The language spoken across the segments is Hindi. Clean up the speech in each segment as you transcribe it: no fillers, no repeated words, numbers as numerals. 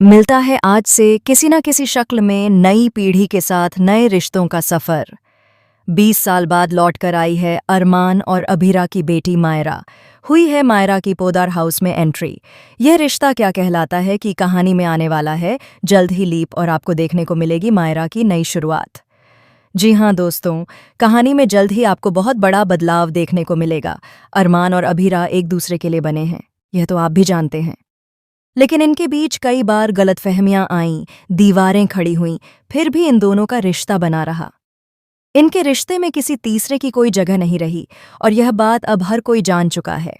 मिलता है आज से किसी न किसी शक्ल में नई पीढ़ी के साथ नए रिश्तों का सफ़र। 20 साल बाद लौट कर आई है अरमान और अभीरा की बेटी मायरा। हुई है मायरा की पोदार हाउस में एंट्री। यह रिश्ता क्या कहलाता है कि कहानी में आने वाला है जल्द ही लीप और आपको देखने को मिलेगी मायरा की नई शुरुआत। जी हाँ दोस्तों, कहानी में जल्द ही आपको बहुत बड़ा बदलाव देखने को मिलेगा। अरमान और अभीरा एक दूसरे के लिए बने हैं, यह तो आप भी जानते हैं। लेकिन इनके बीच कई बार गलतफहमियां आईं, दीवारें खड़ी हुईं, फिर भी इन दोनों का रिश्ता बना रहा। इनके रिश्ते में किसी तीसरे की कोई जगह नहीं रही और यह बात अब हर कोई जान चुका है।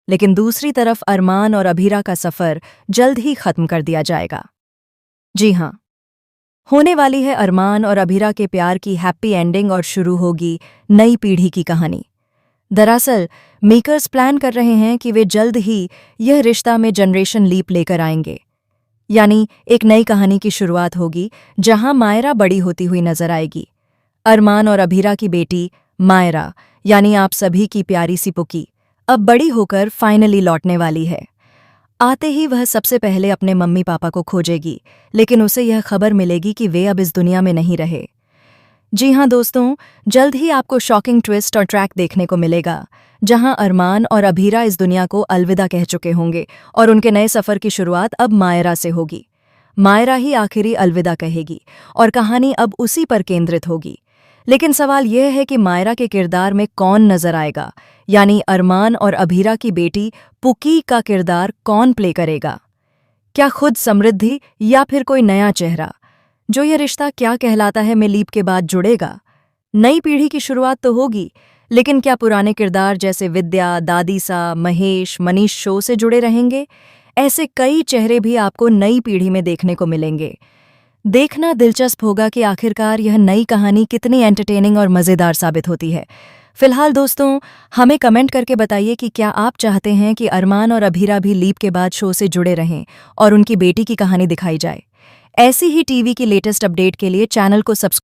लेकिन दूसरी तरफ अरमान और अभीरा का सफ़र जल्द ही खत्म कर दिया जाएगा। जी हाँ, होने वाली है अरमान और अभीरा के प्यार की हैप्पी एंडिंग और शुरू होगी नई पीढ़ी की कहानी। दरअसल मेकर्स प्लान कर रहे हैं कि वे जल्द ही यह रिश्ता में जनरेशन लीप लेकर आएंगे, यानी एक नई कहानी की शुरुआत होगी जहां मायरा बड़ी होती हुई नजर आएगी। अरमान और अभीरा की बेटी मायरा, यानी आप सभी की प्यारी सी पुकी, अब बड़ी होकर फाइनली लौटने वाली है। आते ही वह सबसे पहले अपने मम्मी पापा को खोजेगी, लेकिन उसे यह खबर मिलेगी कि वे अब इस दुनिया में नहीं रहे। जी हाँ दोस्तों, जल्द ही आपको शॉकिंग ट्विस्ट और ट्रैक देखने को मिलेगा जहां अरमान और अभीरा इस दुनिया को अलविदा कह चुके होंगे और उनके नए सफ़र की शुरुआत अब मायरा से होगी। मायरा ही आखिरी अलविदा कहेगी और कहानी अब उसी पर केंद्रित होगी। लेकिन सवाल यह है कि मायरा के किरदार में कौन नजर आएगा, यानी अरमान और अभीरा की बेटी पुकी का किरदार कौन प्ले करेगा? क्या खुद समृद्धि या फिर कोई नया चेहरा जो ये रिश्ता क्या कहलाता है में लीप के बाद जुड़ेगा? नई पीढ़ी की शुरुआत तो होगी, लेकिन क्या पुराने किरदार जैसे विद्या, दादीसा, महेश, मनीष शो से जुड़े रहेंगे? ऐसे कई चेहरे भी आपको नई पीढ़ी में देखने को मिलेंगे। देखना दिलचस्प होगा कि आखिरकार यह नई कहानी कितनी एंटरटेनिंग और मज़ेदार साबित होती है। फिलहाल दोस्तों, हमें कमेंट करके बताइए कि क्या आप चाहते हैं कि अरमान और अभीरा भी लीप के बाद शो से जुड़े रहें और उनकी बेटी की कहानी दिखाई जाए। ऐसी ही टीवी की लेटेस्ट अपडेट के लिए चैनल को सब्सक्राइब